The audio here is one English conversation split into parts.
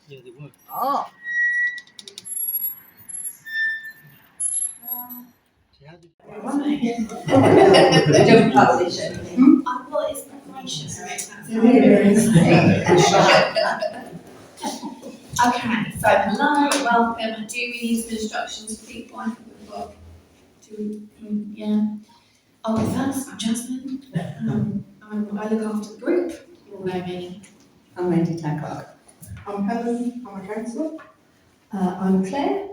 Yeah, they were. Ah. They don't publish anything. Well, it's preparation, so it's Okay, so hello, welcome. Do we need some instructions for people? I think we've got yeah. I'll go first. I'm Jasmine. I look after the group. You all know me. I'm Wendy Tacklock. I'm Helen, I'm a councillor. I'm Claire.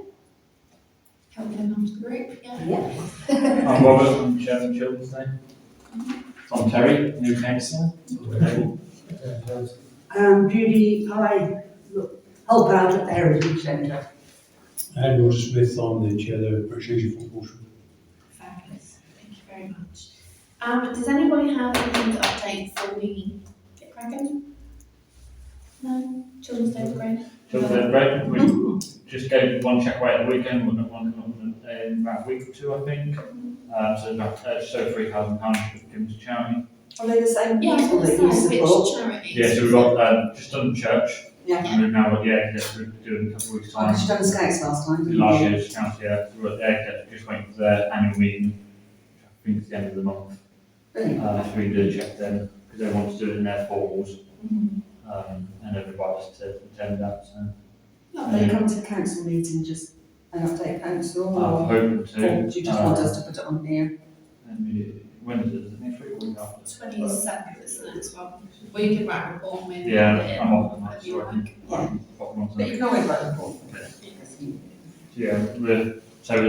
Help me look after the group, yeah. Yeah. I'm Robert, I'm Chairman of Children's Day. I'm Terry, new councillor. Judy, I help out at the Heritage Centre. And Roger Smith, I'm the chair of the British Legion Football. Fabulous. Thank you very much. Does anybody have anything to update before we get cracking? No? Children's Day was great. Children's Day, great. We just gave one check away at the weekend, we've got one coming up in about a week or two, I think. So about just over £3,000 given to charity. Are they the same Yeah, I was people going that to you say, support? which charity? Yeah, so we've got just done the church. Yeah. And we've now got the Air Cadet we're doing in a couple of weeks' time. Because you've done the Scouts last time, didn't Last you? year's council, yeah. So we've got the Air Cadet just waiting for their annual meeting, which I think is the end of the month. Brilliant. So we can do a check then, because they want to do it in their forms. Mhm. And everybody has to attend that, so. They come to the council meeting, just an update council, I'm or hoping or to. do you just want us to put it on here? When is it, next week or week after? 22nd is the next one. Well, you can write a report maybe. Yeah, I'm off on that, Whatever you so I can pop them on to But you that. can always write a report. Yeah, we're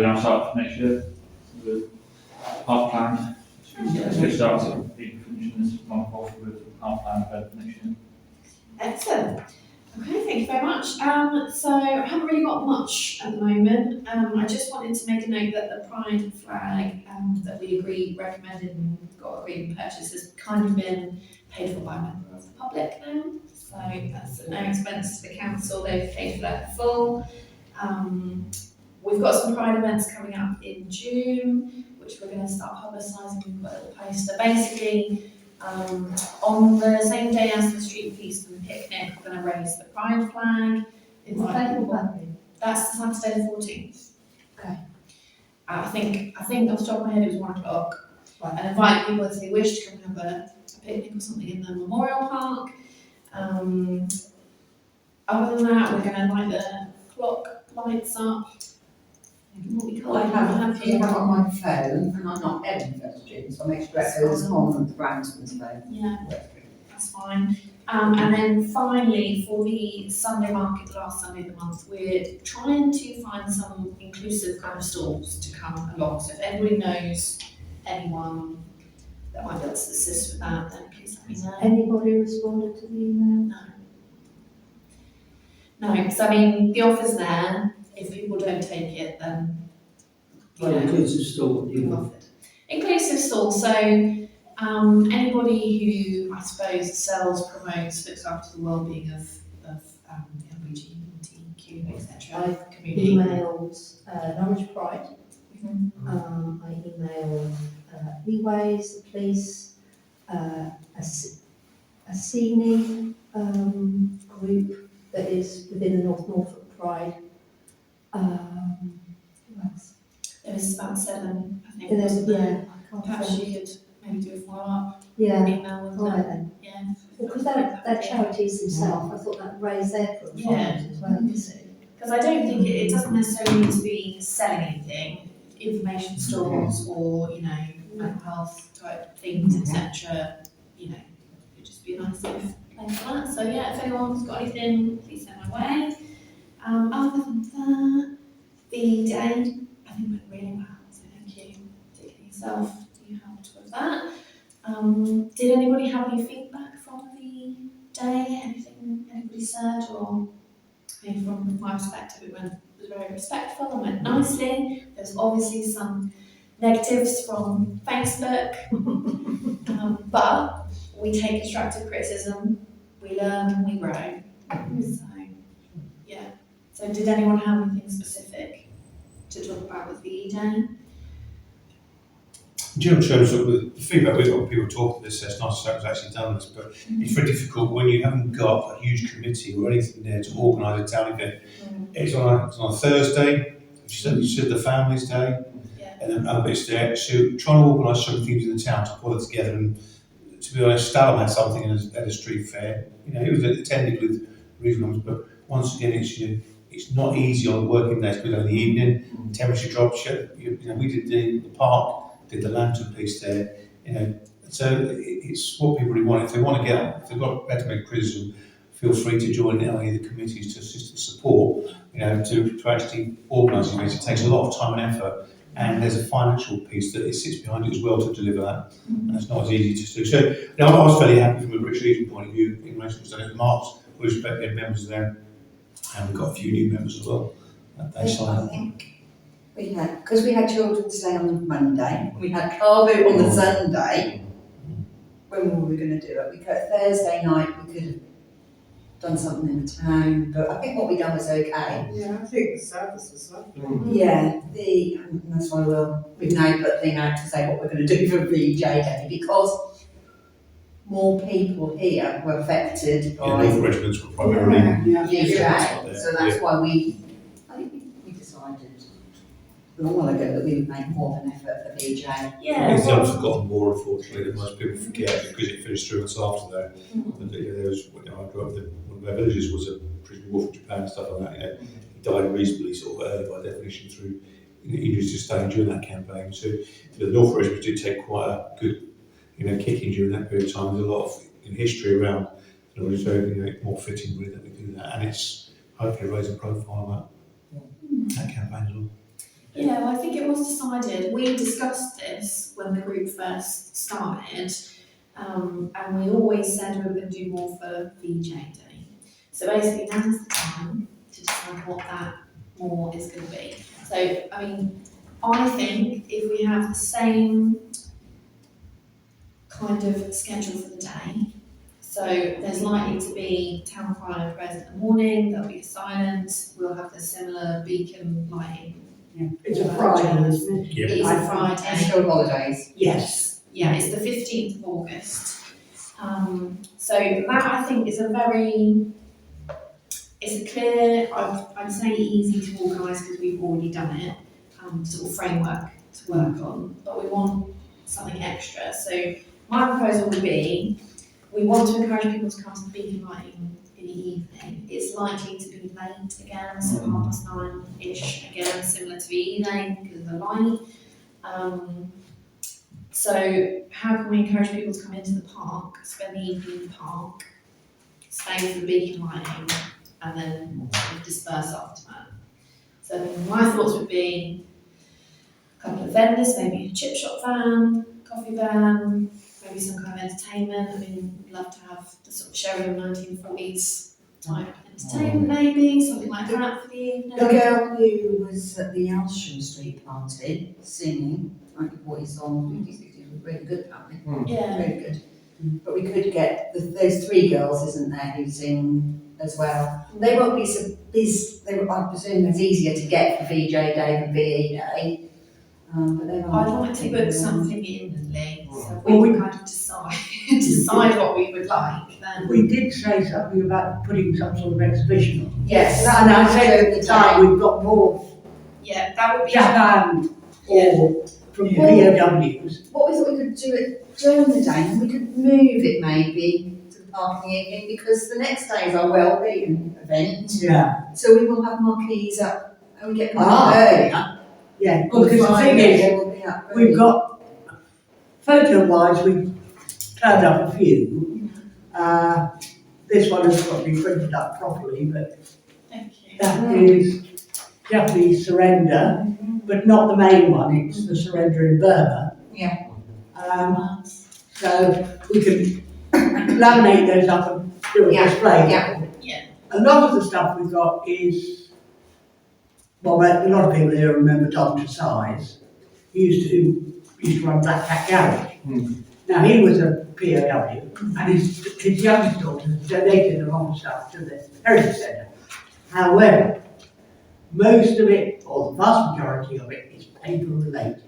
now start for next year, the half plan. It's good start, so we finishing this month off with half plan for next year. Excellent. Okay, thank you very much. So I haven't really got much at the moment. I just wanted to make a note that the pride flag that we recommended and got agreed and purchased has kind of been paid for by a member of the public now. So that's at no expense to the council. They've paid for that in full. We've got some pride events coming up in June, which we're going to start publicising. We've got a little poster. Basically, on the same day as the street feast and picnic, we're going to raise the pride flag. Invite people. That's Saturday the 14th. Okay. I think off the top of my head it was 1 o'clock. Right. And invite people if they wish to come and have a picnic or something in the memorial park. Other than that, we're going to light the clock lights up. What we call I it. have it on my phone, and I'm not editing first June, so I make sure it goes on the Brownsman's phone. Yeah, that's fine. And then finally, for the Sunday market, the last Sunday of the month, we're trying to find some inclusive kind of stalls to come along. So if anybody knows anyone that might be able to assist with that, then please let me know. Anybody responded to the email? No, so I mean, the offer's there. If people don't take it, then Inclusive store, we've offered. Inclusive stall, so anybody who I suppose sells, promotes, looks after the well-being of LGBTQ, etc. I've community. emailed Norwich Pride. Mhm. I emailed Leeways, the police, a CNE group that is within the North Norfolk Pride. Who else? There was about 7, I think. And there's, wasn't there? yeah, I can't Perhaps remember. you could maybe do a follow-up Yeah, email with all right them. then. Yeah. Because they're charities themselves, I thought that raised their profile Yeah. as well, you see. Because I don't think it doesn't necessarily need to be selling anything, information stores or, mental health type things, etc. It'd just be a nice sort of place for that. So yeah, if anyone's got anything, please send my way. Other than that, the day, I think went really well, so thank you, particularly yourself, you helped with that. Did anybody have any feedback from the day? Anything anybody said, or from my perspective, it was very respectful and went nicely. There's obviously some negatives from Facebook, but we take constructive criticism, we learn and we grow. So, yeah. So did anyone have anything specific to talk about with the day? General terms, sort of the feedback we've got when people talk this, it's nice that was actually done this, but it's very difficult when you haven't got a huge committee or anything there to organise a town event. It's on a Thursday, which is the Families Day, Yeah. and then it's there. So trying to organise some things in the town to pull it together. And to be honest, Stalham had something at a street fair. You know, it was attended with reasonable, but once again, it's not easy on working days because in the evening, temperature drops. You know, we did the park. Did the lantern piece there, you know. So it's what people really want. If they want to if they've got better make criticism, feel free to join any of the committees to assist and support, you know, to actually organise events. It takes a lot of time and effort, and there's a financial piece that it sits behind it as well to deliver that, and it's not as easy to do. So, you know, I was fairly happy from a British Legion point of view in relation to the Marks. We respect their members there, and we've got a few new members as well. They signed I up. think we had, because we had Children's Day on Monday, we had car boot on the Sunday. When were we going to do it? We could, Thursday night, we could have done something in the town, but I think what we done was okay. Yeah, I think the service was lovely. Yeah, and that's why we've now put a thing out to say what we're going to do for VJ Day, because more people here were affected Yeah, by North regiments were primarily. Yeah. VJ, so that's why I think we decided a long while ago that we would make more of an effort for VJ. Yeah. It's the unforgotten war, unfortunately, that most people forget because it finished 3 months after that. And there was, you know, I grew up with one of our villages was a prisoner of war from Japan and stuff like that. You know, he died reasonably sort of early by definition through injuries sustained during that campaign. So the North Regiment did take quite a good, you know, kicking during that period of time. There's a lot of history around, you know, so you know, more fitting really that we do that, and it's hopefully raise a profile about that campaign as well. Yeah, well, I think it was decided, we discussed this when the group first started, and we always said we were going to do more for VJ Day. So basically now's the time to decide what that more is going to be. So, I mean, I think if we have the same kind of schedule for the day, so there's likely to be town crier and prayers in the morning, there'll be a silence, we'll have the similar beacon lighting. It's a Friday, isn't it? Yeah. It is a Friday. School holidays. Yes. Yeah, it's the 15th of August. So that I think is it's a clear, I'd say easy to organise because we've already done it, sort of framework to work on, but we want something extra. So my proposal would be, we want to encourage people to come to the beacon lighting in the evening. It's likely to be late again, so 9:30ish again, similar to VE Day because of the light. So how can we encourage people to come into the park, spend the evening in the park, stay for the beacon lighting, and then sort of disperse after that? So my thoughts would be a couple of vendors, maybe a chip shop van, coffee van, maybe some kind of entertainment. I mean, we'd love to have the sort of Sheringham 1940s type entertainment, maybe, something like that for the evening. The girl who was at the Alsham Street party singing, like the voice on 50s, 60s, was really good apparently. Yeah. Really good. But we could get those 3 girls, isn't there, who sing as well. They won't be so busy. I presume it's easier to get for VJ Day than VE Day. But they I'd like to book something imminently, so Well, we can kind of decide what we would like then. We did say something about putting some sort of exhibition on. Yes. And I said at the the time, we've got more Yeah, that would be. Japan or from Yeah. POWs. What we thought we could do it during the day, and we could move it maybe to the park in the evening, because the next day is our wellbeing event. Yeah. So we will have marquees up, and we get them Ah. up earlier. Yeah, On because the thing Friday, is, they will be up we've early. got, photo-wise, we've turned up a few. This one has got to be printed up properly, but Thank you. that is Japanese surrender, but not the main one, it's the surrender in Burma. Yeah. So we can laminate those up and do a Yeah, display. yeah. A lot of the stuff we've got is, well, a lot of people here remember Dr. Size. He used to run Black Cat Garage. Now, he was a POW, and his youngest daughter donated a lot of stuff to the Heritage Centre. However, most of it, or the vast majority of it, is paper related.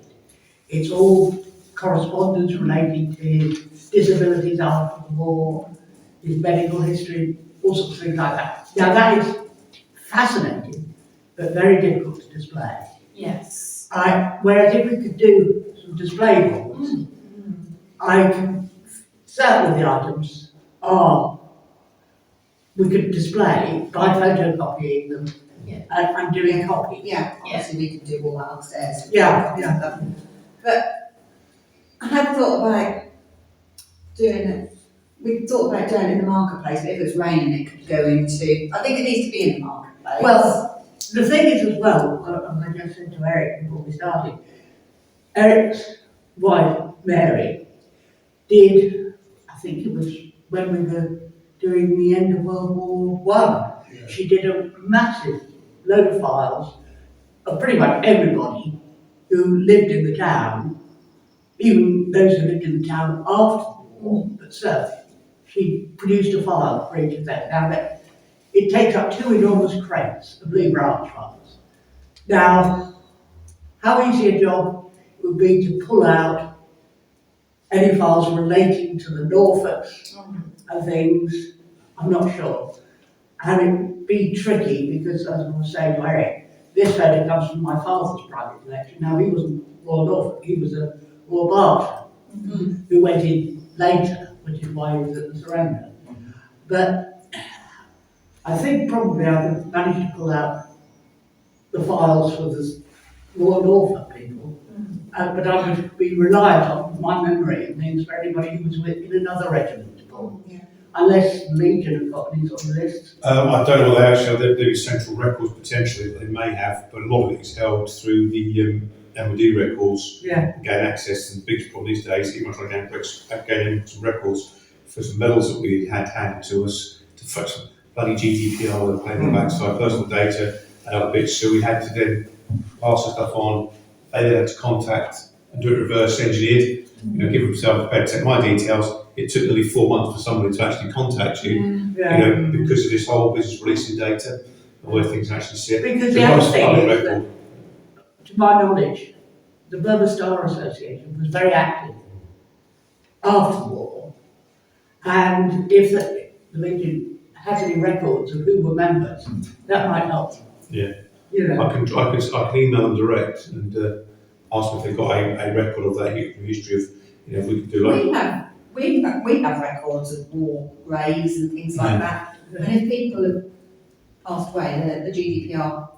It's all correspondence relating to his disabilities after the war, his medical history, all sorts of things like that. Now that is fascinating, but very difficult to display. Yes. Whereas if we could do some display boards, I can, certain of the items are, we could display by photocopying them Yeah. and doing copies. Yeah, obviously we could do all that upstairs. Yeah. But I had thought about doing it, we thought about doing it in the marketplace, but if it was raining, it could go into, I think it needs to be in the marketplace. Well, the thing is as well, as I just said to Eric before we started, Eric's wife, Mary, did, I think it was when we were doing the end of World War I, she did a massive load of files of pretty much everybody who lived in the town, even those who lived in the town after the war, but served. She produced a file for each of them. Now, it takes up 2 enormous crates of Lee Branch files. Now, how easy a job it would be to pull out any files relating to the Norfolks and things, I'm not sure. And it would be tricky because, as I was saying to Eric, this photo comes from my father's private collection. Now, he wasn't Royal Norfolk, he was a Royal Berkshire, who went in later, which is why he was at the surrender. But I think probably I could manage to pull out the files for the Royal Norfolk people, but I would be reliant on my memory and things for anybody who was in another regiment to pull. Unless Legion have got any sort of lists. I don't know whether actually they're doing central records potentially, that they may have, but a lot of it is held through the MOD records. Yeah. Gain access, and the biggest problem these days, even trying to gain some records for some medals that we had handed to us to fetch some bloody GDPR with a plain backside, personal data and other bits. So we had to then pass the stuff on. They then had to contact and do it reverse engineered. Give themselves a take my details. It took nearly 4 months for somebody to actually contact you. Because of this whole business releasing data and where things actually sit. Because the other thing is that, to my knowledge, the Burma Star Association was very active after the war, and if the Legion has any records of who were members, that might help. Yeah. I can email them direct and ask them if they've got a record of that history of, if we could do like. We have records of war graves and things like that. And if people have passed away, the GDPR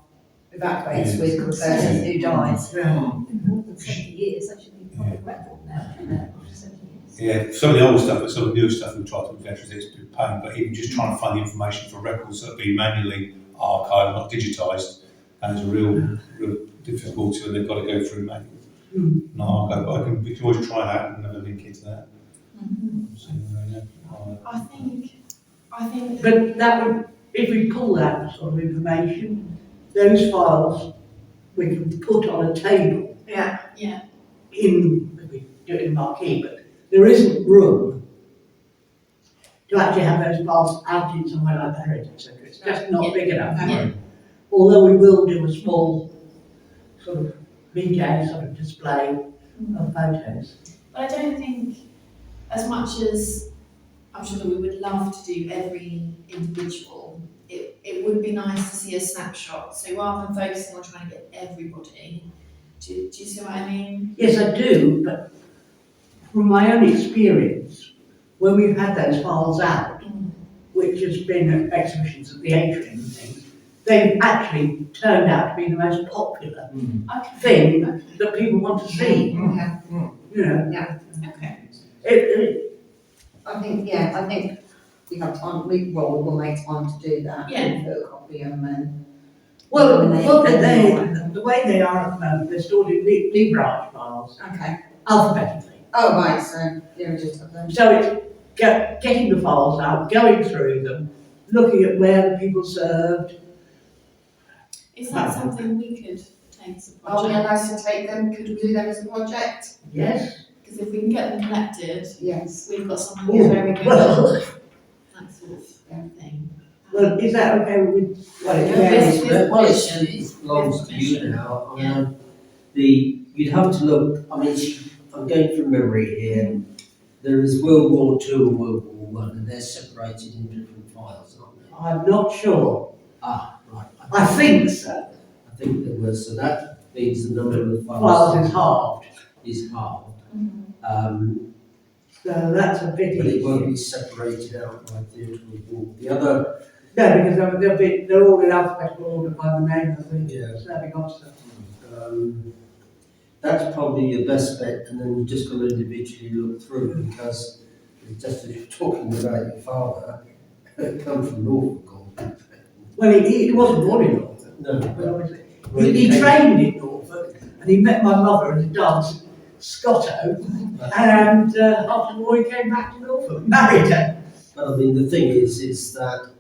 evacuates with the person who dies. More than 70 years, that should be a public record now, shouldn't it? After 70 years. Yeah, some of the older stuff, but some of the newer stuff we try to veterans, it's been pain, but even just trying to find the information for records that have been manually archived, not digitised, and there's a real difficulty when they've got to go through manual. No, but we can always try that and have a link into that. So, I think. But that would, if we pull that sort of information, those files we can put on a table. Yeah. We do it in Marquee, but there isn't room to actually have those files out in somewhere like the Heritage Centre. It's just not big enough. Yeah. Although we will do a small sort of VJ sort of display of photos. But I don't think, as much as I'm sure that we would love to do every individual, it would be nice to see a snapshot. So rather than focusing on trying to get everybody, do you see what I mean? Yes, I do, but from my own experience, when we've had those files out, which has been at exhibitions at the Atrium and things, they've actually turned out to be the most popular thing that people want to see. Okay. I think we have time, we'll make time to do that. Yeah. And photocopy them and. Well, the way they are at the moment, they're stored in Lee Branch files, Okay. alphabetically. Oh, right, so, just have them. So it's getting the files out, going through them, looking at where the people served. Is that something we could take as a Are we project? allowed to take them? Could we do them as a project? Yes. Because if we can get them collected, Yes. we've got someone who's very good at Well, that sort of thing. well, is that okay with? Well, it belongs to you now. I mean, you'd have to look, I'm going from memory here. There is World War Two and World War One, and they're separated in different files, aren't they? I'm not sure. Ah, right. I think so. I think there was, so that means the number of Files files is halved, is halved. so that's a But it pity. won't be separated out by theatre of war. The other, No, because they're all in alphabetical order by the name of the Yeah. serving officer. that's probably your best bet, and then you just got to individually look through, because just as you're talking about your father, come from Norfolk. Well, he wasn't born in Norfolk, No, but but obviously. Well, He he- trained in Norfolk, and he met my mother at a dance, Scotto, and after the war he came back to Norfolk, married her. But I mean, the thing is that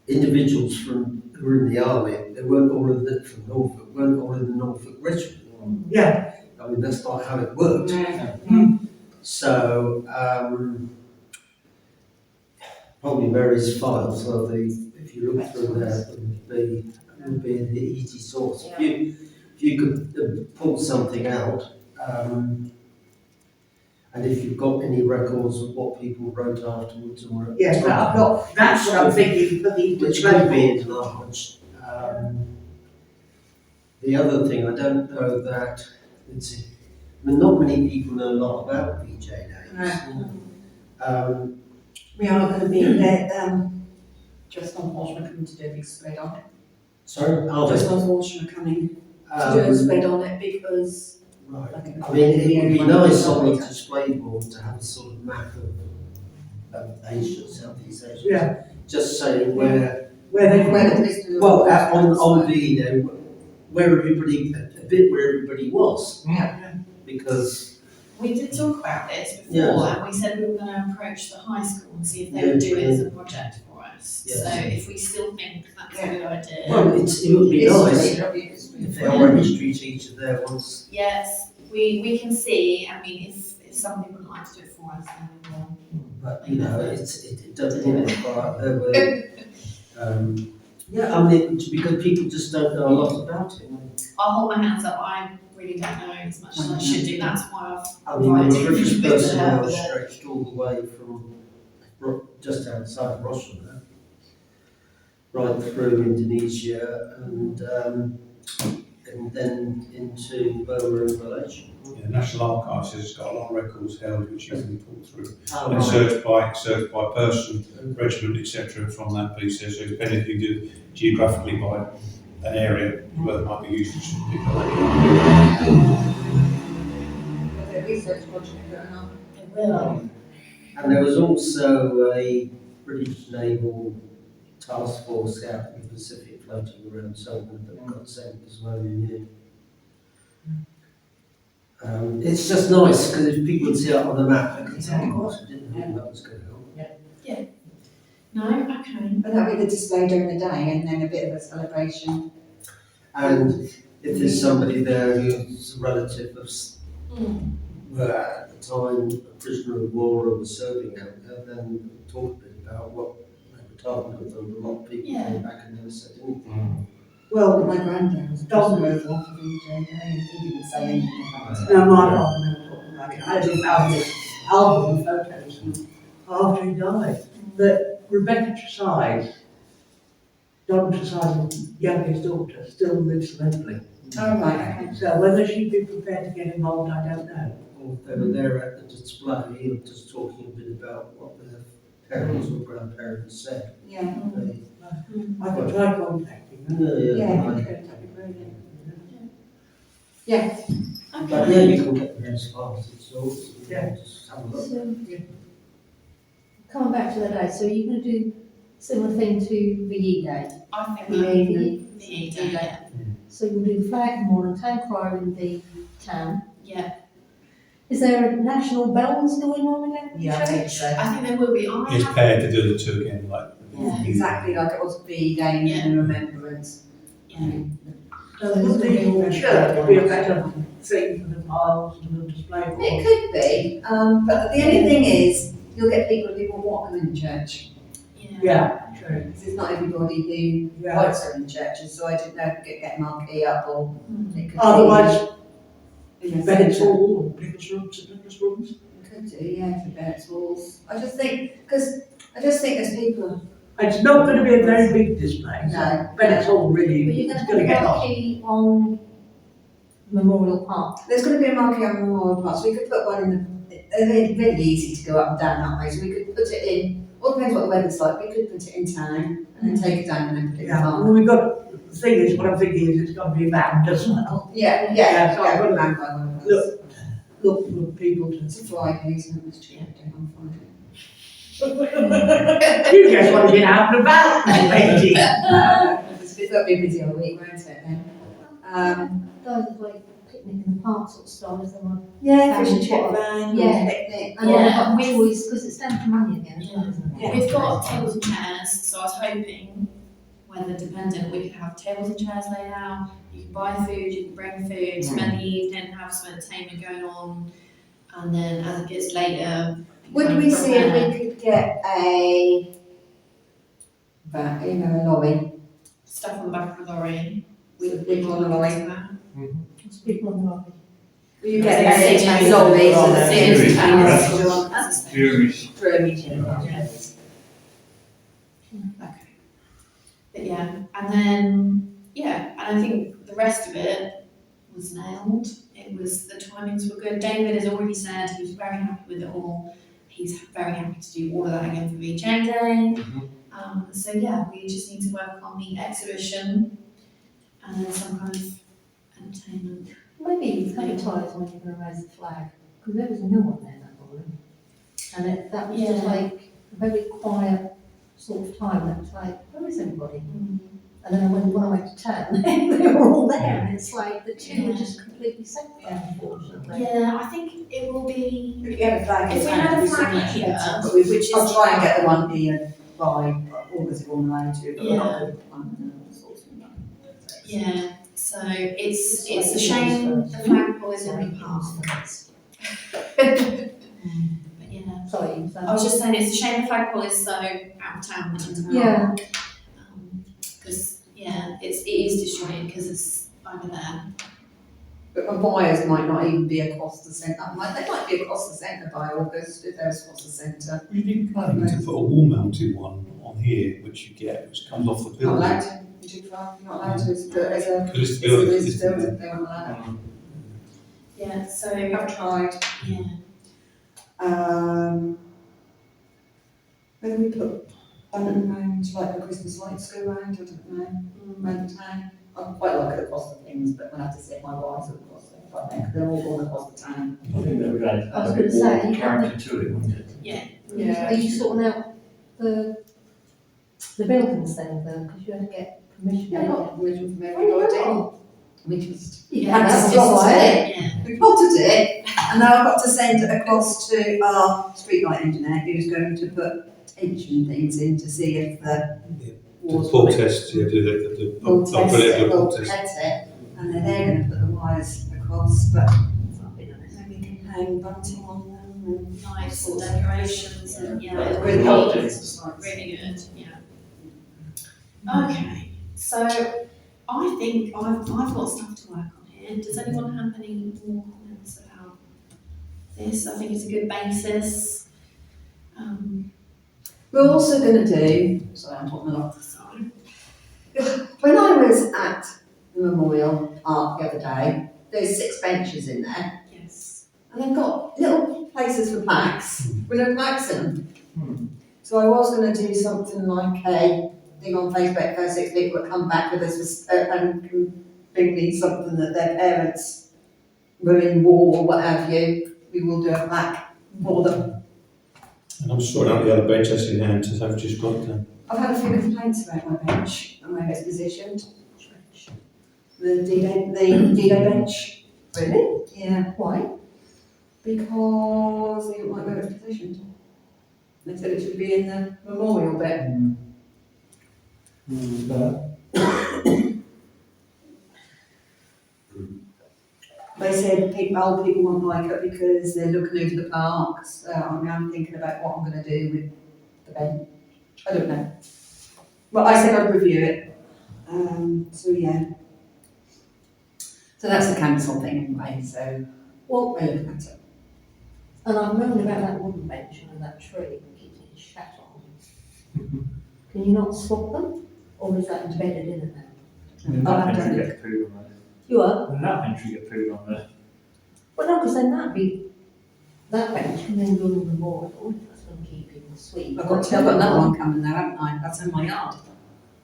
individuals who were in the army, they weren't all in the, from Norfolk, weren't all in the Norfolk regiment. Yeah, I mean, that's not how it worked. So, probably Mary's files are if you look through there, would be the easy source. If you could pull something out, and if you've got any records of what people wrote afterwards or yes, but I've got, that's what I'm thinking for the which could be display. enlarged. The other thing, I don't know that I mean, not many people know a lot about VJ names. We are going to be there, just on Horsham coming to do a big spread on it. Sorry, Just on Horsham coming to do a spread on it because. Right. I think I mean, it would be nice on the Yeah. display board to have a sort of map of Asia, Southeast Asia. Yeah, Just saying where, where they, Where the list of. well, on the, you know, where everybody, a bit where everybody was. Yeah. Because, We did talk about this before, Yeah. and we said we were going to approach the high school and see if they Yeah, would do it as yeah. a project for us. Yes. So if we still think that's a good idea, well, it would be nice History. if there were a history teacher there once. yes, we can see. I mean, if somebody would like to do it for us, then we will. But, you know, it doesn't look like there were, yeah, I mean, it's because people just don't know a lot about it. I'll hold my hands up. I really don't know as much as I should do. That's why I I've mean, there invited were British you to help personnel with it. stretched all the way from just outside Rotterdam, right through Indonesia and then into Burma and Malaysia. Yeah, the National Archives has got a lot of records held which you can pull through Oh, and right. search by person, regiment, etc. from that piece there. So depending if you do geographically by an area, where it might be useful to people like The research project going on. It will. And there was also a British naval task force out in the Pacific floating around Salmon that got sent as well in here. It's just nice because if people would see it on the map, they could say, of course, I didn't know that was going on. No, okay. But that'll be the display during the day and then a bit of a celebration. And if there's somebody there who's a relative of were at the time a prisoner of war or was serving out there, then talk a bit about what they were told, because there were a lot of people Yeah. came back and never said anything. well, My granddad was a Dom- prisoner of war for VJ and he didn't say anything about it. no, my father never talked about it. I didn't have this album of photos after he died. But Rebecca Tresize, Don Tresize's youngest daughter, still lives locally. Oh, right, okay. So whether she'd be prepared to get involved, I don't know. Or if they were there at the display, or just talking a bit about what their parents or grandparents said. Yeah, They- I could try contacting her. yeah, okay, that'd be brilliant. Yeah, But yeah, you can get those files and so, Yeah. just have a look. So, coming back to the day, so you're going to do similar thing to VE Day. I think The that evening. the evening, yeah. So you'll do the flag in the morning, town crier in the town. Yeah, Is there national bells going on in that yeah, I think church? so. I think there will be. I it's have, paired to do the two again, like. Yeah, Exactly like it was V Day Yeah. in remembrance. yeah. So would the church be a better thing for the piles and the display board? It could be, but the only thing is, you'll get people who will walk them in church. Yeah, true. Because it's not everybody who Yeah. likes them in churches, so I didn't know if we could get marquee up or it could be. Otherwise, in the Bennett's centre. Hall, or Nicholas Rooms, and Nicholas Rooms. Could do, yeah, for Bennett's Halls. I just think there's people, It's not going to be a very big display. No. Bennett's Hall But really you're is going to going to have get a lost. marquee on Memorial Park. there's going to be a marquee on Memorial Park, so we could put one in they're really easy to go up and down that way, so we could put it in, all depends what the weather's like, we could put it in town and then take it down and then put it in the Yeah, park. well, we've got, the thing is, what I'm thinking is it's got to be manned as well. Yeah, so I've got to man by one of those. Look for people to. It's a Friday, isn't it? It's Tuesday on Friday. You just want to get out and about, lady. That'll be a busy old week, won't it then? Those are like picnic in the park sort of style, is there one? Yeah, fish and chip Yeah. van, Yeah. picnic. And Yeah, then I've got with- choice, because it's down to money again, as well, isn't it? Yeah. We've got tables and chairs, so I was hoping, weather dependent, we could have tables and chairs laid out. You can buy food, you can bring food, spend the evening, have some entertainment going on, and then as it gets later. Would we see if we could get a lorry? Stuff on the back of the lorry. With people on the lorry? It's people on the lorry. Will you Yeah, get yeah, a lorry? yeah, So yeah. the Yeah. things Juries. for a meeting. Okay. But yeah, and then, yeah, and I think the rest of it was nailed. It was, the timings were good. David has already said he was very happy with it all. He's very happy to do all of that again for VJ Day. So yeah, we just need to work on the exhibition and then some kind of entertainment. Maybe you advertise when you're going to raise the flag, because there was a new one there that morning. And that was just Yeah. like a very quiet sort of time, that was like, where is everybody? And then when I went to town, they were all there, and it's like, the two were just completely separate, unfortunately. Yeah, I think it will be, If we had a flag, if we had a flag here, which is. I'll try and get the one here by August if I'm allowed to, but we're not doing one. Yeah, so it's a shame the flagpole is in the park. But yeah, Sorry, you I was just saying, it's a shame the flagpole is so out of town, which is Yeah. because, yeah, it is destroyed because it's over there. But my buyers might not even be across the centre. They might be across the centre by August if they're across the centre. We've been planning to put a wall-mounted one on here, which you get, which comes off the Not building. allowed to. You're too far. You're not allowed to. It's a But it's the it's a building. listed building. They won't allow it. Yeah, so, I've tried. yeah, Whether we put Bunton round like the Christmas lights go round, I don't know. Around the town. I quite like it across the things, but when I have to sit my wires across the front neck, they're all going across the town. I think that would add I was a gonna bit say, more you character to it, wouldn't it? Yeah. Are you sorting out the buildings then, because you had to get permission? Yeah, I got permission from Oh, everybody. We just Yeah, that's that's right. yeah. We plotted it, and now I've got to send it across to our streetlight engineer who's going to put tension things in to see if the The walls pull will test, yeah, do the will pull test it, pull will test. test it, and then they're going to put the wires across, but then we can hang bunting on them and Nice and decorations and, yeah, it's really really, good. really good, yeah. Okay, so I think I've got stuff to work on here. Does anyone have any more comments about this? I think it's a good basis. We're also going to do, sorry I'm talking a lot, Sorry. when I was at the Memorial Park the other day, there's 6 benches in there, Yes. and they've got little places for plaques, with no plaques in Hmm. them. So I was going to do something like a thing on Facebook for 6 people that come back with us and can bring me something that their parents were in war or what have you. We will do a plaque for them. And I'm sorting out the other bench that's in hand, so I've just got I've had a few complaints about my bench and where it's positioned. The D-Day bench. Really? Yeah, Why? because they don't like where it's positioned. They said it should be in the memorial bit. They said old people won't like it because they're looking over the park. So I'm thinking about what I'm going to do with the bench. I don't know. But I said I'd review it. So yeah. So that's the council thing anyway, so Well, we're looking at it. and I've known about that wooden bench and that tree that keeps getting shat on. Can you not swap them? Or is that embedded in it now? And I'll that have to bench look. get food on there. You are? And that bench get food on there. Well, no, because then that bench can then go in the memorial, that's going to keep people sweet. I've got another one coming now, haven't I? That's in my yard.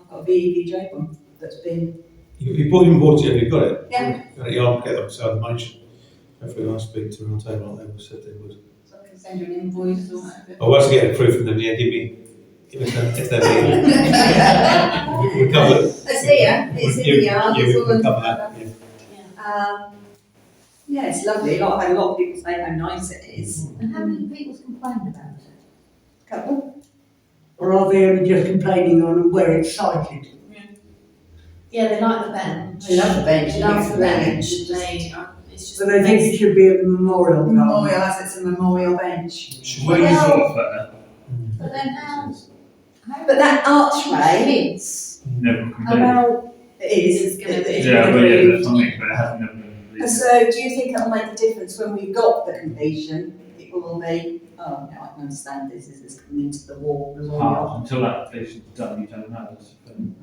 I've got a VEVJ one that's been, You bought it, have you got it? Yeah. Got it, yeah, I'll get them beside the motion. Hopefully I'll speak to them on table like they said they would. so I can send you an invoice or whatever. Oh, once I get a proof from them, yeah, give us that, if they're we cover it. It's here, it's in the yard, Yeah, it's we all can in cover that, yeah. Yeah, it's lovely. I've had a lot of people say how nice it is. And how many people's complained about it? Couple. Or are they only just complaining on where it's sited? Yeah, they like the bench. They love the bench. They love the bench. It's just- It's just. So they think it should be a memorial garden. Memorial, as it's a memorial bench. Should Where we- you sort of there, But then how But that archway, kids never complain. about, it is. It's gonna be- Yeah, but yeah, Agreed. there's something, but it hasn't never been And released. so, do you think it'll make a difference when we've got the completion? People will be, oh, no, I can understand this is coming into the wall, memorial. Until that completion's done, you don't know. That's the thing.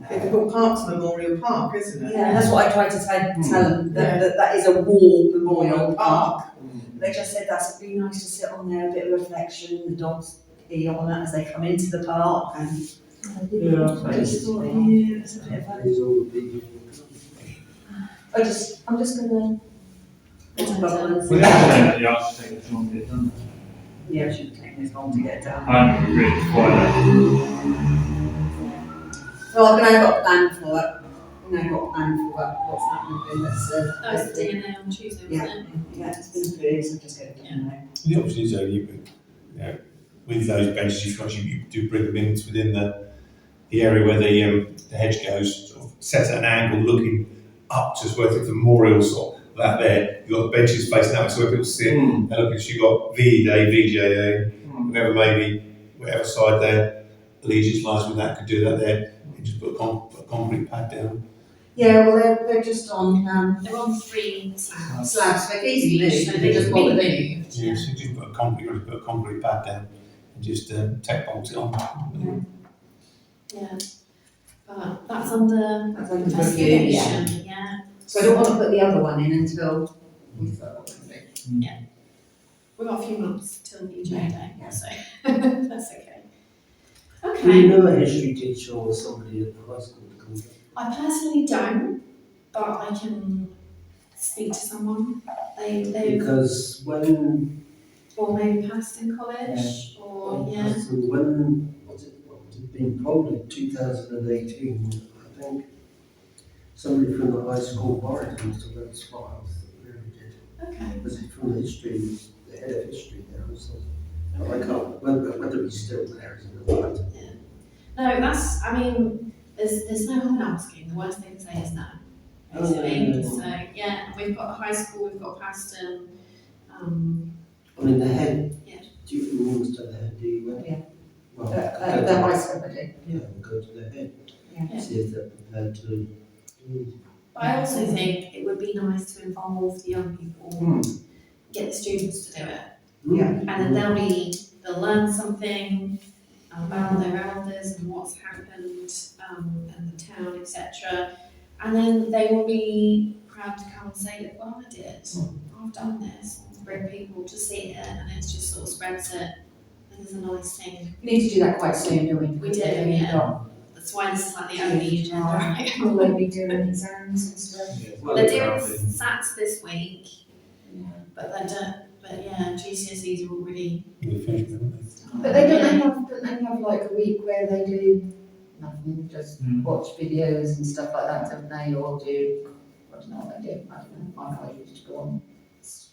Liverpool Park's Memorial Park, isn't it? Yeah, that's what I tried to tell them, that is a war memorial park. Mm. They just said that's it'd be nice to sit on there, a bit of reflection, the dogs pee on that as they come into the park and. Yeah. I just thought, yeah, it's a bit of fun. There's all the people. I'm just gonna. We have to say that the architect is wrong to get done. Yeah, it shouldn't take this long to get done. I'm really quite Well, I've now got a plan for it. I've now got a plan for it, what's happening with this. That was the DNA on Tuesday, wasn't it? Yeah, it's been approved, so just get it done now. The option is only, you know, with those benches, you do bring them in within the area where the hedge goes, sort of set at an angle looking up to where the memorial sort of that there. You've got the benches facing out so where people sit and look at you've got VEDA, VJA, whoever maybe, whatever side their allegiance lies with that could do that there. You just put a concrete pad down. Yeah, well, they're just on, They're on 3 slabs. slabs, so easy moved, So they they just just want be the moved. Yeah, so you just put a concrete pad down and just tack bolt it on. Yeah. But that's under That's under review, yeah. investigation, yeah. So I don't want to put the other one in until we've got what we do. We've got a few months till VJ Day, Yeah. so that's okay. Do you Okay, know a history teacher or somebody at the high school to come? I personally don't, but I can speak to someone. They Because when, or maybe past in college, or yeah. when, was it been probably 2018, I think somebody from the high school bar comes to those files that really did. Okay. Was it from the history, the head of history there or something? I can't, whether he's still there is another matter. No, that's. I mean, there's no harm in asking. The worst thing to say is no. Basically. So yeah, and we've got high school, we've got Paston. I mean, the head, Yeah. do you understand the head, do you? Yeah. Well, The high school, I do. yeah, go to the head, Yeah. see if they're prepared to. But I also think it would be nice to involve the young people, get the students to do it, Yeah. and then they'll learn something about their elders and what's happened in the town, etc. And then they will be proud to come and say, look what I did, I've done this, bring people to see it, and it just sort of spreads it. And it's a nice thing. We need to do that quite soon, don't we? We do, yeah. That's why this is like the only agenda item. Will they be doing exams and stuff? Well, They're doing apparently- SATs this week, but they don't. But yeah, GCSEs are already. We'll finish with it. But they don't they have like a week where they do nothing, just watch videos and stuff like that, don't they? Or do, I don't know what they do, I don't know, I used to go on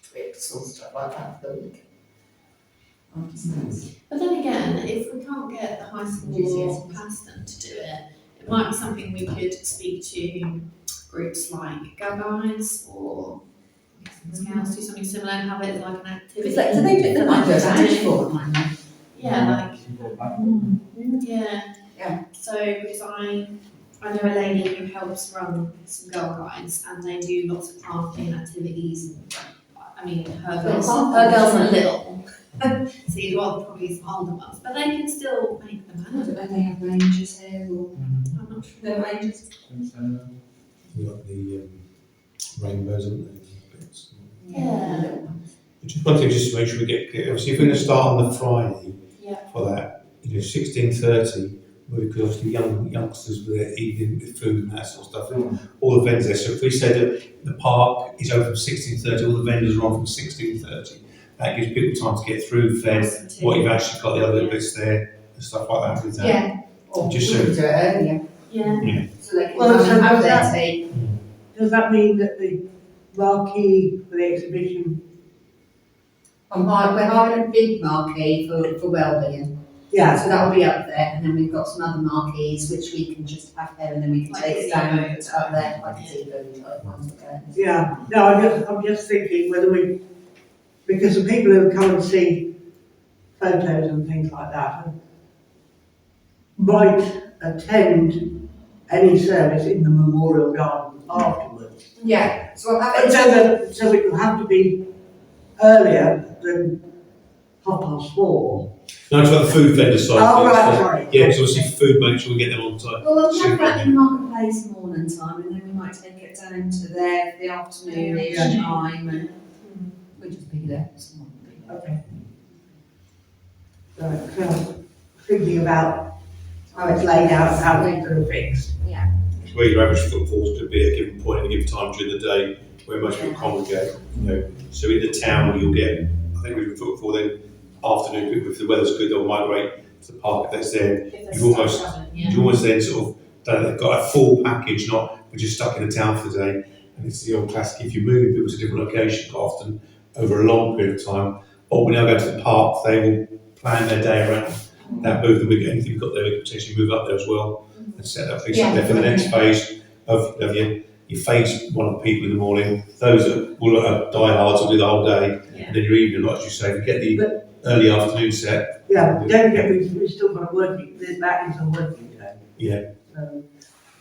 trips or stuff like that for the week. But then again, if we can't get the high school or GCSEs. Paston to do it, it might be something we could speak to groups like Go Guides or Scouts do something similar and have it like an activity. It's like, do they do, they might do a badge for it, mightn't they? Yeah, like People back. yeah. Yeah. So because I I know a lady who helps run some girl guides, and they do lots of parking activities. And I mean, her girls are little, so you'd want probably some older ones, but they can still make them I don't happen. know if they have rangers here or, I'm not sure. no rangers. You've got the rainbows, haven't they? Bits. Yeah. Just one thing, just to make sure we get clear. Obviously, if we're going to start on the Friday Yeah. for that, 16:30, because obviously youngsters with their evening with food and that sort of stuff, and all the vendors there. So if we say that the park is open from 16:30, all the vendors are on from 16:30. That gives people time to get through then what you've actually got, the other little bits there and stuff like that with that. Yeah, or Just we so- could do it earlier, Yeah. so they can Well, come so and have does their that- tea. Does that mean that the marquee for the exhibition, We're having a big marquee for wellbeing, yeah, so that'll be up there, and then we've got some other marquees which we can just have there, and then we can Like take it down and gazebo put it up there, like a type. gazebo type ones there. yeah, no, I'm just thinking whether we, because the people who come and see photos and things like that might attend any service in the memorial garden afterwards. Yeah, so we'll have And it. so it will have to be earlier than 4:30. No, it's about the food vendor side. Oh, of things, right, so- sorry. Yeah, because obviously food, make sure we get them on time. Well, we'll have that in marketplace morning time, and then we might take it down to there for the afternoonish Yeah. time, and we'll just be there. Someone will be there. Okay. Right, so thinking about how it's laid out, how things are fixed. It's where your average footfall's could be at a given point, at a given time during the day, where most people congregate, you know. So in the town, you'll get, I think with footfall, then afternoon, people, if the weather's good, they'll migrate to the park if that's there. If You've there's almost- stuff happening, yeah. You almost then sort of, they've got a full package, not, we're just stuck in the town for the day. And it's the old classic, if you move people to a different location, quite often over a long period of time, or when they go to the park, they will plan their day around that move, and we get anything we've got there, we can potentially move up there as well and set up things up there for the next phase of your phase one of the people in the morning, those that will diehards will do the whole day, Yeah. and then your evening, like you say, if you get the early afternoon set. Yeah, don't forget, we've still got a working, that is a working day. Yeah. So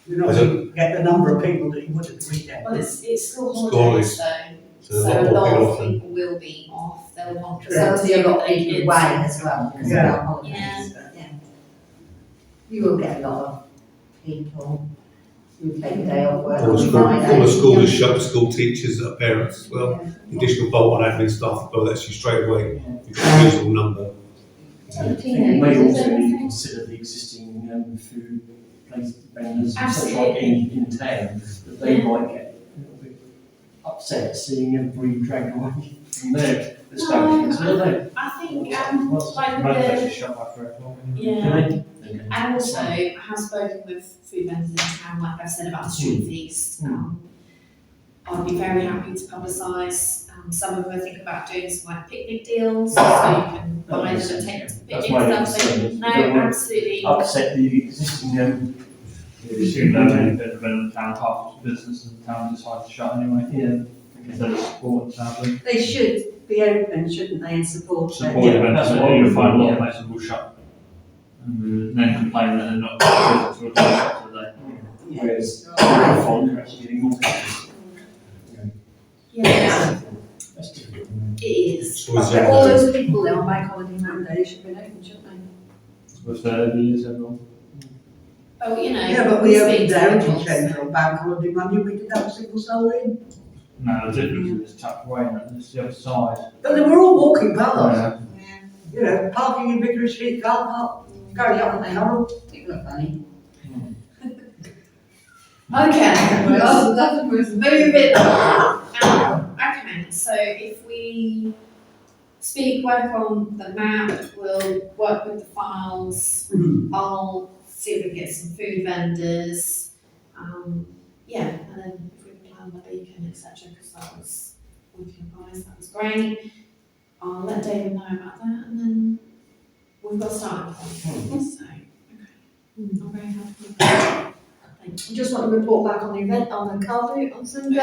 you're not going to get the number of people that you would at the weekend. Well, it's school School holidays, So so there's a lot people of off then. people will be off, they'll want to. There'll be a lot of their people kids. away as well, because of Yeah. our holidays, Yeah. but yeah. You will get a lot of people who take a day off work All on the Friday. school is shut, school teachers, parents as well. Yeah. Additional bolt on admin staff, well, that's you straight away, you've got a reasonable number. So You teenagers, may is also there consider the existing food place vendors, such Absolutely. like in town, that they might get a little bit upset seeing everybody dragged away from their establishments, will they? I think, Well, like Most with places shut by 3 o'clock. yeah. do they? And also, I have spoken with food vendors in town, like I've said about the street feast. I'd be very happy to publicise. Some of them I think about doing some like picnic deals, so you can buy them and take them to the That's picnic my and stuff. So, concern. no, You don't want absolutely. Upset the existing, You assume that any bit of the town, half the business in the town decides to shut anyway, yeah. instead of supporting sadly. They should be open, shouldn't they, and support it? Support Yeah, events, that's so what you'll we find a lot of want, places will shut. And then complain that they're not to a shut today. Whereas, you're actually getting more customers. Yeah, That's difficult. it is. It's always But all those people there on bank holiday Monday should be open, shouldn't they? With 30 years, everyone. Oh, you know. Yeah, but we speak opened to the them, Heritage so- Centre on Bank Holiday Monday, we didn't have a single soul in. No, the difference is it's tucked away and it's the other side. But they were all walking past, Yeah. you know, parking in Vicarage Street car park, going up and down. People are funny. Okay, well, that was moving on. Okay, so if we work on the map, we'll work with the files. I'll see if we can get some food vendors. Yeah, and then if we plan the beacon, etc., because that was with your advice, that was great. I'll let David know about that, and then we've got a starting point. So, okay, I'm very happy with that. Thank you. just want to report back on the event on the car route on Sunday.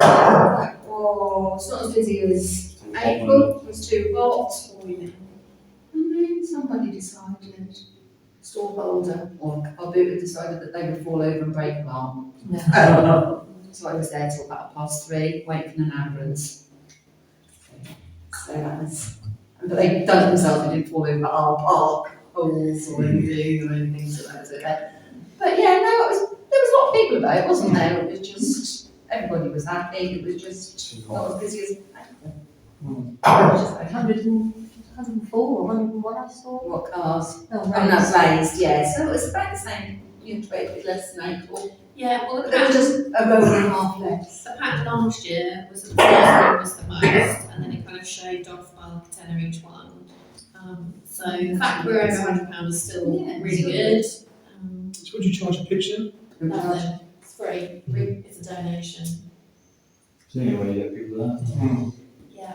Yeah. Oh, it's not as busy as April, it was too hot. And then somebody decided stall holder or car boot had decided that they would fall over and break an arm. No. So I was there till about 3:30, waiting for an ambulance. So that was, but they'd done it themselves, they didn't fall over our park holes or anything, so that was okay. But yeah, no, there was a lot of people about it, wasn't there? It was just, everybody was happy, it was just not as busy as. Just 104 or 101 I saw. What cars? Oh, Oh, no, raised, yeah, so it was about the same, you know, a bit less than April. Yeah, well, the But there was pattern, just a row and a half less. the pattern last year was that the first one was the most, and then it kind of shaved off by like a tenner each one. So the fact we're over £100 is still Yeah, really still good. So would you charge a pitch then? Nothing, it's free, it's a donation. So anyway, you get people there. Yeah.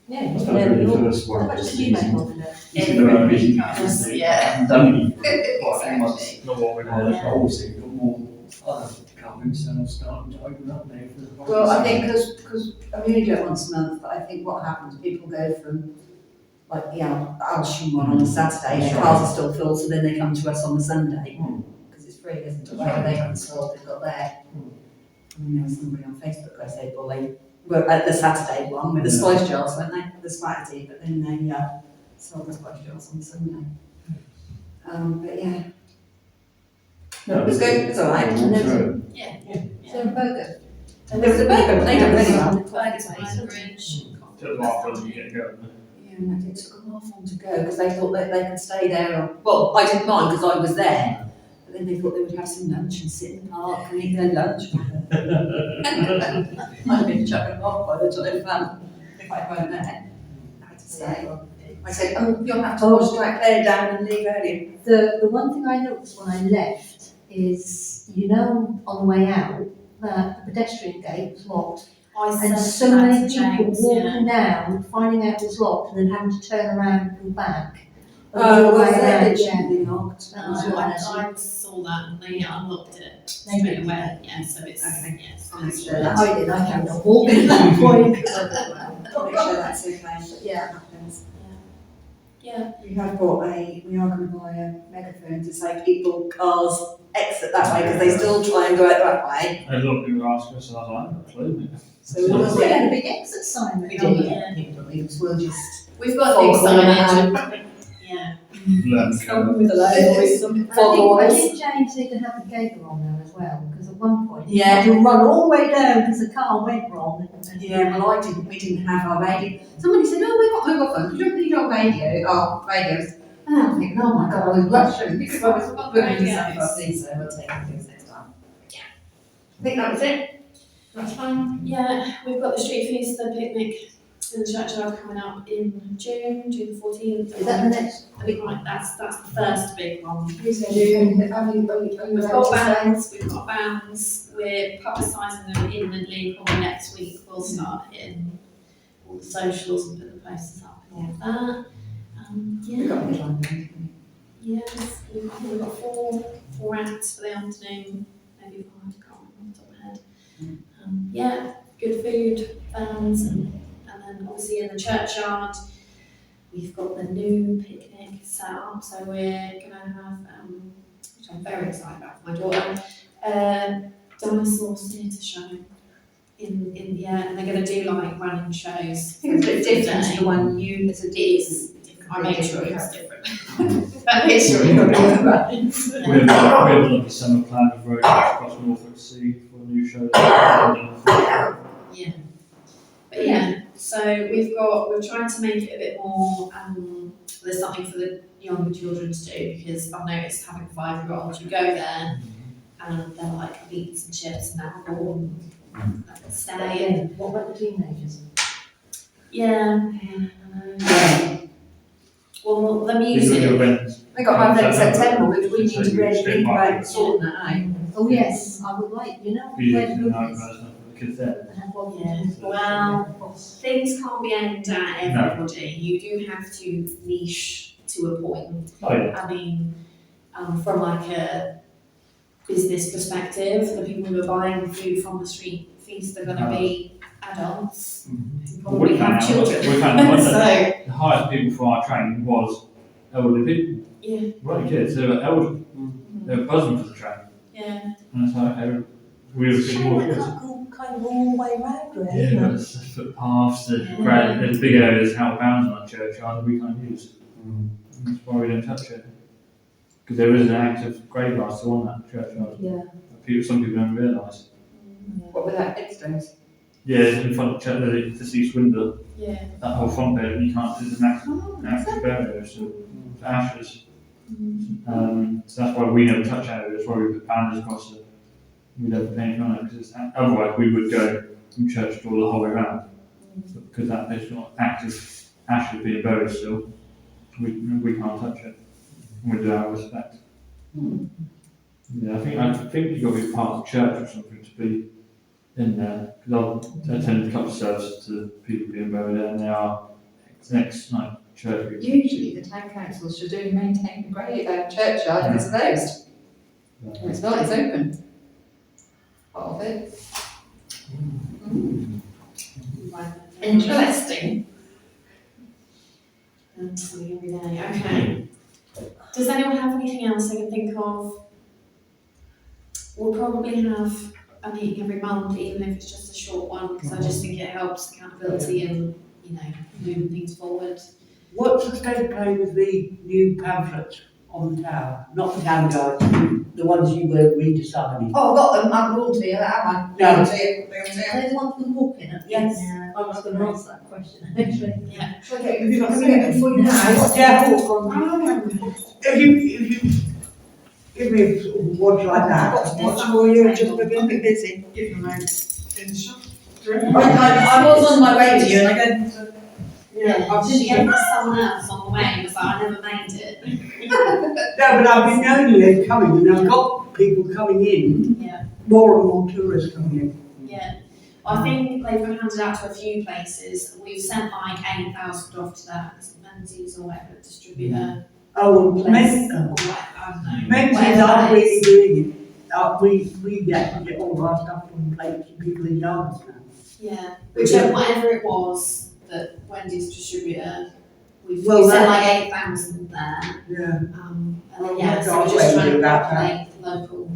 Yeah, That's yeah, really we all- the first one. How much did you make of it? Everybody comes, yeah. I've done it quite a few months, not what we Well, want. I've also got more other companies and I'm starting to open up now for the. Well, I think because I only do it once a month, but I think what happens, people go from like the Alsham one on a Saturday, their cars are still full, so then they come to us on the Sunday, because it's free, isn't it? Where they can sort, they've got there. I mean, there was somebody on Facebook, I said, well, they were at the Saturday one with the spice jars, weren't they? The spaghetti, but then they sold the spice jars on Sunday. But yeah, it was good, it was all right. And there was a- Yeah. Is there a burger? There was a burger, but they don't really well. Burgers by the bridge. Took them off when you get going. Yeah, and it took a half on to go because they thought that they could stay there. Well, I didn't mind because I was there. But then they thought they would have some lunch and sit in the park and eat their lunch. I'd have been chucking them off by the time if I weren't there. I had to stay. I said, you'll have to wash that Claire down and leave early. The one thing I noticed when I left is, you know, on the way out, that the pedestrian gate was locked. And so many people walking down, finding out it was locked, and then having to turn around and go back. Oh, All the way was that around, it yeah. should be locked? I saw that and they unlocked it straight away, yeah, so it's, Okay. yes. I'll make it's- sure that- I did, I carried on walking at that point. I'll make sure that's okay. But Yeah. that happens. Yeah, We are going to buy a megaphone to say people, cars, exit that way, because they still try and go out that way. I love people asking us, and I was like, I've got a clue. So we will We get, had a big exit sign. we that did, Yeah. we'll just we've got a big Fog on signage, and- yeah. Learn to come go. with a load with some I fog think, I oils. think James need to have a gauger on there as well, because at one point, he Yeah. had to run all the way down because the car went wrong. and- Yeah, well, we didn't have our radio. Somebody said, oh, we've got mobile phones, we don't need our radios. And I'm thinking, oh my God, I was rushing because I was booking myself up these, so we'll take things next time. Yeah. I think that was it. That's fine. Yeah, we've got the street feast, the picnic in the churchyard coming up in June the 14th. Is that the next? I think that's the first big one. You said you're going to, We've got bands, we're publicising them imminently, probably next week we'll start hitting all the socials and put the posters up and all of that. We've Yeah, got a good one then. yes, we've got four acts for the afternoon, maybe 5, I can't remember off the top of my head. Yeah, good food, bands, and then obviously in the churchyard, we've got the new picnic set up, so we're gonna have, which I'm very excited about for my daughter, dinosaur theatre show and they're gonna do like running shows. I think it's a bit different to the one you, it's a It is different, I made sure it was different. I made sure You've got it to was go running. We have a lovely summer plan with road across Norfolk Sea for a new show. Yeah. But yeah, so we're trying to make it a bit more, there's something for the younger children to do, because I've noticed having 5-year-olds, you go there and they're like beets and chips and apple and stay and What about the teenagers? yeah. Well, the These are the music, events. We got our event in September, which we need So to you really spend think money. about sorting that out. Oh, yes, I would like, you know, We where use the the group night is. version for the kids there. And have one- Yeah, well, things can't be aimed at everybody. You do have to niche to a point. Oh, yeah. I mean, from like a business perspective, the people who are buying food from the street feast are going to be adults who probably have children. We found one So, that the highest people for our training was elderly people. Yeah, Right, kids, they were elderly, they were buzzing for the train. yeah. And it's like, we were a bit more kids. go kind of all the way round, really. Yeah, but there's footpaths, there's big areas out of bounds on that churchyard that we can't use. That's why we don't touch it. Because there is an active graveyard still on that churchyard. Yeah. Some people don't realise. What with that headstones? Yeah, in front of the church, this east window, Yeah. that whole front bit, you can't, there's an active burial, so for ashes. So that's why we never touch areas, that's why we put banners across it. We never put anything on it, because otherwise we would go from church door the whole way around. But because that bit's got active ashes being buried still, we can't touch it. And we do our respect. Yeah, I think you've got to be part of the church or something to be in there. Because I've attended a couple of services to people being buried there, and they are ex-church people. Usually the town council should do maintain the churchyard if it's closed. And it's not, it's open. Part of it. Interesting. Something every day, okay. Does anyone have anything else they can think of? We'll probably have a meeting every month, even if it's just a short one, because I just think it helps accountability and, moving things forward. What's the state of play with the new pamphlets on the tower? Not the town guides, the ones you were redesigning. Oh, I've got them, I haven't brought to you, have I? No. Bring them to you. Are they the ones with the walking at? Yes. Yeah, I was going to ask that question, actually. Yeah. Shall I get them for you now? Yeah. Oh, If you give me sort of watch like that. Watch for you, just been a bit busy, give them out in the shop. I was on my way to you and I go, Yeah, I didn't get to someone else on the way, and was like, I never made it. No, but I've been knowing they're coming, and I've got people coming in, Yeah. more and more tourists coming in. Yeah, I think they've been handed out to a few places. We've sent like 8,000 off to that Menzies or whatever distributor Oh, well, place. men, Or what, I don't know. Menzies whatever are that really is. doing it. We actually get all of our stuff from plates and people in yards now. Yeah, Yeah. whatever it was that Wendy's distributor, we've Well, sent that- like 8,000 there. Yeah. And Oh, then, yeah, my so God, we're just where trying do to that populate local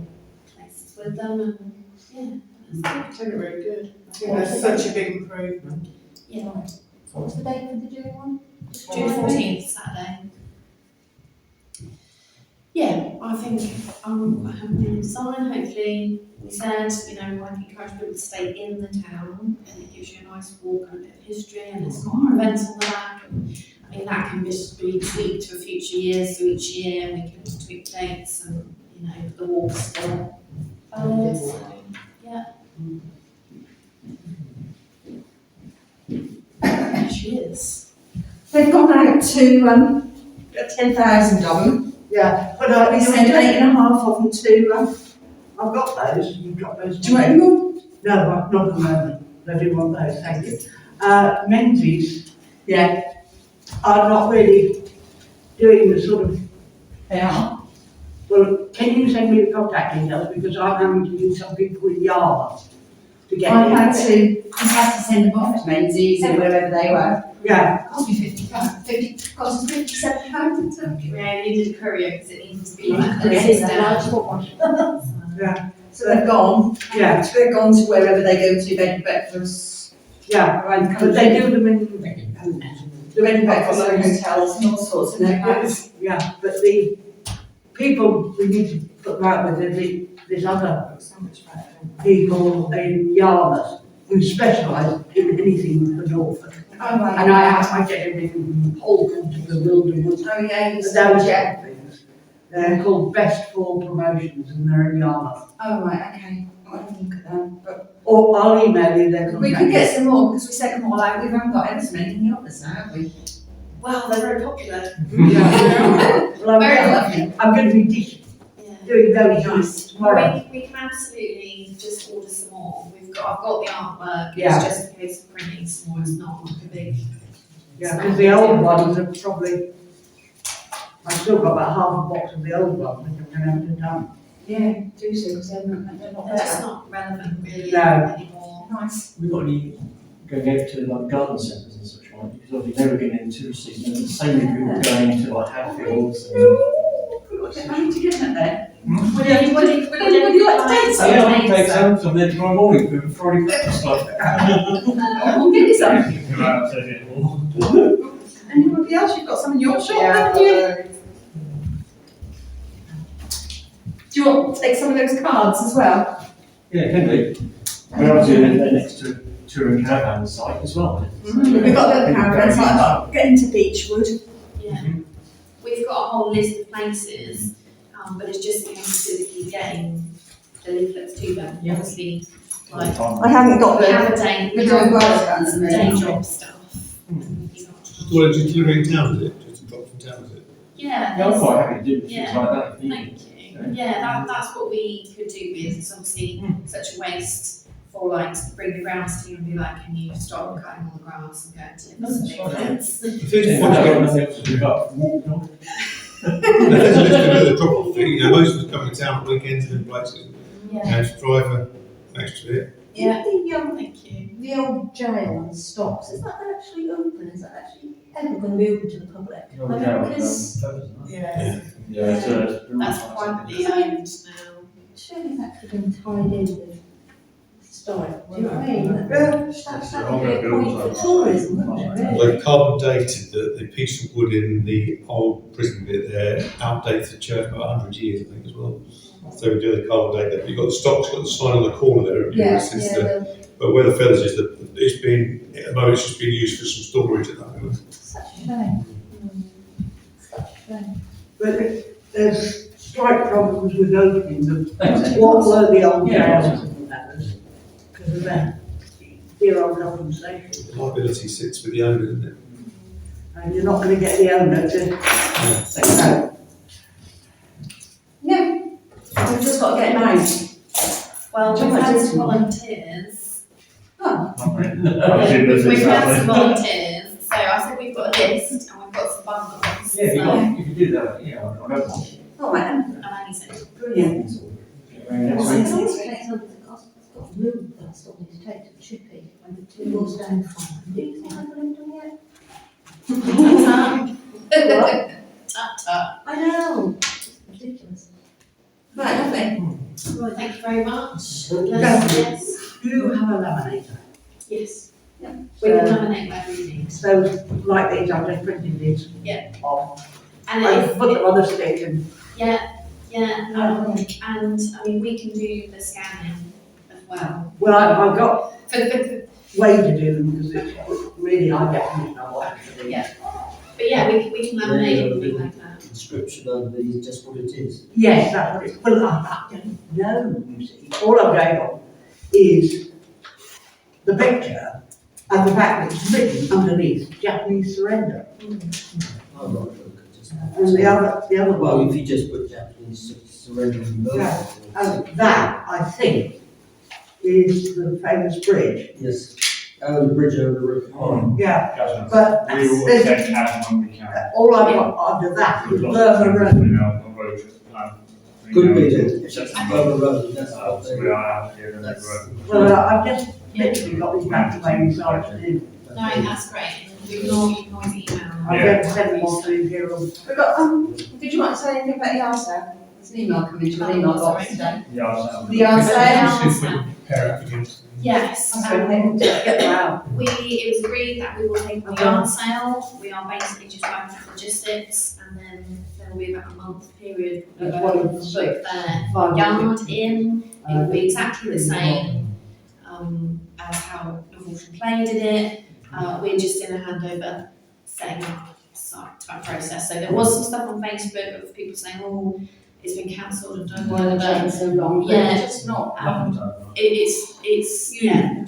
places with them, and yeah, that's I think they're really good. I think that's such a big improvement. good. Yeah, So what's the date for the June one? June 14th, Saturday. Yeah, I think I'm quite happy with the design. Hopefully, we said, we want to encourage people to stay in the town, and it gives you a nice walk and a bit of history, and it's got our events on the back. And, I mean, that can just be tweaked for future years, so each year we can tweak dates, and the walk's still valid. So, yeah. There she is. they've gone out to, 10,000 of them. Yeah, but We sent 8.5 of them to, I've got those, you've got those. do you want any more? No, not at the moment. I do want those, thank you. Menzies Yeah, are not really doing the sort of, they are. well, can you send me the contact details, because I'm having to use some people in Yarmouth to get I in. had to send them off to Menzies or wherever they were. Yeah, It cost me cost us £57. Yeah, you did a courier because it needed to be like Yeah. the next day. yeah, So they've gone, yeah, they've gone to wherever they go to bed and breakfast, yeah, around the but they country. do them in, The bed and breakfast and hotels and all sorts in their packs. yeah, but the people we need to put them out with, there's other people in Yarmouth who specialise in anything for Norfolk. Oh, right. And I get everything from Holcombe to Bewilderwood. Oh, yeah, you But said, those yeah. things. They're called Best Fall Promotions and they're in Yarmouth. Oh, right, okay. I'll have a look at them. But Or I'll email you their contact. we could get some more because we sent them all out. We haven't got ever so many in the office now, have we? Well, they're very popular. Yeah. Well, Very lovely. I'm going to be doing those nice tomorrow. We can absolutely just order some more. I've got the artwork. Yeah. It's just a case of printing some more. It's not like a big. Yeah, because the old ones are probably, I've still got about half a box of the old ones which I'm going to have to dump. Yeah, do so because they're not They're just there. not relevant really No. anymore. Nice. We've got any going out to like garden centres and such like like, because obviously they were getting into the season, and the same people going to like Hadfields and. I'm to get there. Would anybody like to take Yeah, I'll take some there tomorrow morning for Friday breakfast club. We'll get you some. Come out and say it all. Anybody else? You've got some in your shop, Yeah. haven't you? Do you want to take some of those cards as well? Yeah, can do. We're obviously they're next to touring caravan site as well. We've got the caravans, like I've got getting to Beechwood. Yeah. We've got a whole list of places, but it's just a case of physically getting the leaflets to them. Obviously, like, I haven't got we the, have a day, we're doing grasslands and day then. job stuff. Well, just delivering in town, is it? Just a drop from town, is it? Yeah. Yeah, I'm quite happy to do things Yeah. like that. if needed. Thank you. Yeah, that's what we could do with, it's obviously such a waste for like to bring the grounds team and be like, can you stop cutting all the grass and go to That's the fine. fence? The thing Yeah, is, I've got nothing else to do but walk the dog. there's a list of the drop-off thing, you know, most of us come to town at weekends and in places, Yeah. and to drive an extra bit. Yeah. The, Thank you. the old jail and stocks, is that actually open? Is that actually ever going to be open to the public? I mean, because Yeah. Yeah, so. That's privately owned now. surely that's been tied in with historic, do you know what I mean? That would be a point for tourism, wouldn't it, really? They've carbon dated the piece of wood in the old prison bit there, outdated the church by 100 years, I think, as well. So we do the carbon date there. You've got the stocks, got the sign on the corner there, Yeah, since yeah, but where the feathers is, it's been, at the moment, it's just been used for some storage at the moment. such a shame. Such a shame. But there's slight problems with opening them. What were the old Yeah. jails and matters? Because of that. Dear old compensation. The liability sits with the owner, isn't it? And you're not going to get the owner to say no. Yeah, we've just got to get it made. Well, we've had some volunteers. Oh, We've had some volunteers, so I said we've got a list and we've got some bundles. Yeah, So, you could do that, yeah, I don't mind. all right then. and I said, Brilliant. Well, I can always take something, I've got a move that I still need to take to Chippy, and the two doors down from. Do you think I've got him done yet? tut tut. I know, it's ridiculous. Right, lovely. Right, thank you very much. Yes. Do you have a laminator? Yes. Yeah. We can laminate whatever you need. So, like these, I've just printed these Yeah. off. And I if, put them on the stick and, yeah, and I mean, we can do the scanning as well. well, I've got But way to do them because it's really, I definitely know what to do. Yeah. yeah, we can laminate Yeah, anything like that. Description under these, just what it is. Yes, that's what it's, well, I don't know, you see. All I'm going on is the picture and the fact that it's written underneath Japanese surrender. I'm not sure. Just- And the other Well, one, if you just put Japanese surrender in both. Yeah. and that, I think, is the famous bridge. Yes, the bridge over the river. Oh, Yeah, gotcha. but We will there's, take as and when we can. all I've got under that is We've lost Burma the Road. email on road, Could be that. that, it's over the road, that's what So we they. are out here and That's- Well, I've just literally got these back to my sites in. No, that's great. You can always email. I've Yeah. just sent them on to here. We got, did you want to say anything about the yard sale? There's an email coming to your email box today. Yeah, The yard sale? See if we can prepare applicants. Yes, Get them out. it was agreed that we will take the yard sale. We are basically just working out logistics and then there will be about a month period. That's what it was like. Their yard in, it will be exactly the same as how Northampton Play did it. We're just in a handover setting up site type process. So there was some stuff on Facebook of people saying, oh, it's been cancelled and done Why the whatever. chain so long? Yeah. It's just not. It's, yeah.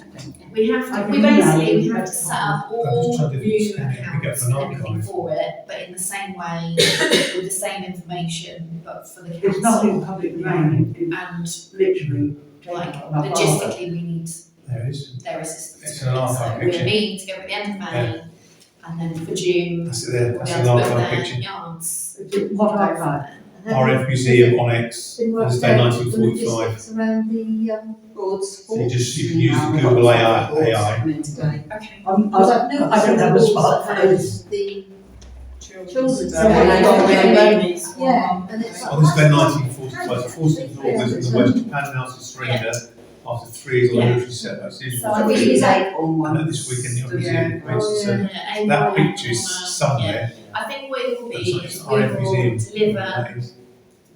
We have I to, can we email basically you. have to set up I'm all just trying to do new the scanning, pick up accounts an and everything archive. for it, but in the same way, with the same information, but for the It's not council. in public domain, And it's literally. like taken on my file. logistically, we need There is. their assistance. It's an archive So we're picture. meeting to go at the end of May, and then for June, That's it there, we'll that's be an able to book archive their picture. yards. It's what Go I from like. there. RF Museum, Onyx, Been worked Wednesday out the 1945. logistics around the Boards. So you can use the Google AI. Today. Okay. because I've I noticed don't have a the walls that smartphone. has the children's. Babies. Yeah, and it's like. On this day 1945, the 14th of August in the West, Japan announced its surrender after 3 years on the military setbacks. So I think it's Acorn one. And this weekend, the museum Yeah. commences. So Yeah, that and picture's yeah. somewhere. I think what it will be It's is like we RF will Museum. deliver That is.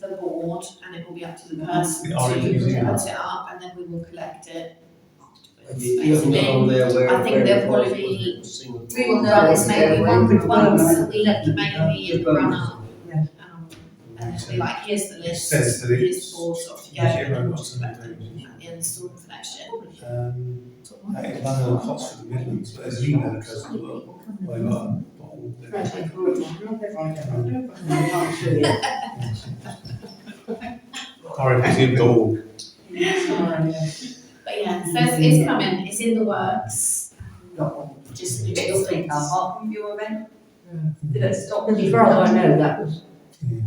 the board and it will be up to the person The to RF Museum. put it up and then we will collect it afterwards. You haven't got on there where. I think where there'll it probably was, be- single- We will Run know this maybe once a week, Yeah. maybe in the run up. Yeah. And it'll be like, here's the It list, says that here's it's the board sort of museum together and we'll robots just and collect them things. at the end of store for next year. That is London Cots for the Midlands, but there's an email address as well. Well, you've got a bottle RFmuseum.org. But yeah, so it's coming, it's in the works, just Get your feet up, half of your event. Did it stop? As far as I know, that was.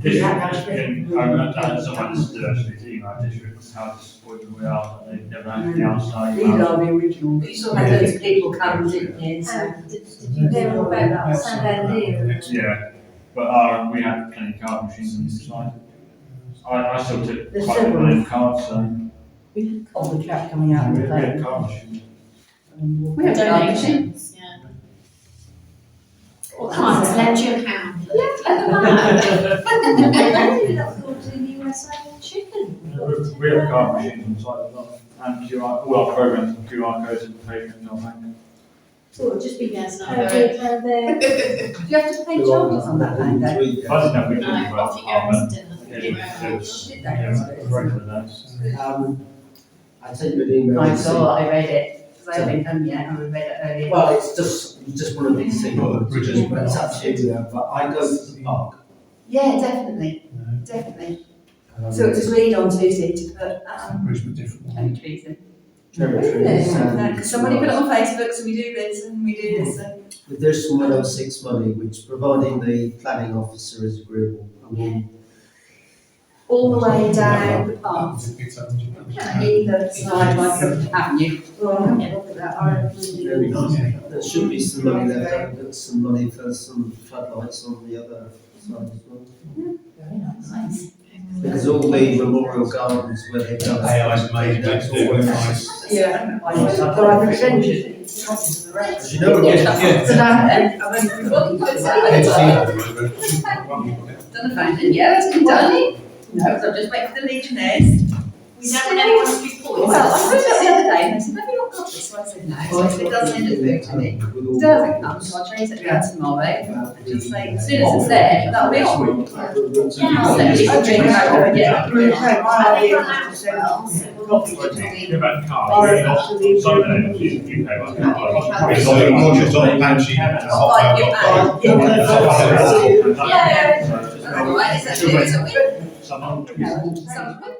District, Yeah, that's right. someone just did actually to email district how disappointed we are that they've never had the outside. These are the original. But you still had those people come, didn't you? So. And did you hear all about that Santander? Yeah, but we had plenty of card machines on this side. I still took There's quite a several. lot of cards, so Of the chap coming out we with had that. card machines. We have donations, yeah. Or can't lend you a pound. USA chicken. We have card machines on site as well, and QR, all our programs have QR codes and pay for our bank. So it'll just be Yes, no, how they Do you have to pay charges on that kind I didn't know we did no, it, off you go, but Mr. yeah, Thank you very much. Did regular days. I sent you an email. I saw, I read it, because I haven't done yet, I read it earlier. Well, it's just one of these things, Well, the bridges, but it's up to you, but I go to the park. Yeah, definitely, No, definitely. So it was agreed on Tuesday to put, bridge but different. cherry trees in. Cherry Really? trees and- Because somebody put it on Facebook, so we do this and we do this, so. There's some 106 money, which providing the planning officer is agreeable, I mean, All the way down the path, either side like an avenue. Well, I haven't looked at that. very nice. There should be some money left over, some money for some floodlights on the other side as well. Very nice. Nice. Because all the memorial gardens where they've done. AI's amazing, makes it look nice. Yeah. So I can send you. As you know, Yeah. So now then, I've only forgotten to put that. Done the fountain, yeah, that's been done. No, because I've just waited for the Legionnaires. We don't want anyone to be poisoned. Well, I heard it the other day and they said, have you not got this? So I said, no. So if it doesn't end up food to me, it doesn't come, so I'll trace it down tomorrow. And just say, as soon as it's there, that'll be on. So you can drink out of it, yeah. I'm going to say, my And they've idea run was out to as send well, so copies we'll to me. Give that card, Or you know, actually- Sunday, you pay by card. It's on Roger's on the pan sheet. I'll find you out. Yeah. Yeah. All right, is that you? Is it we? Someone. No.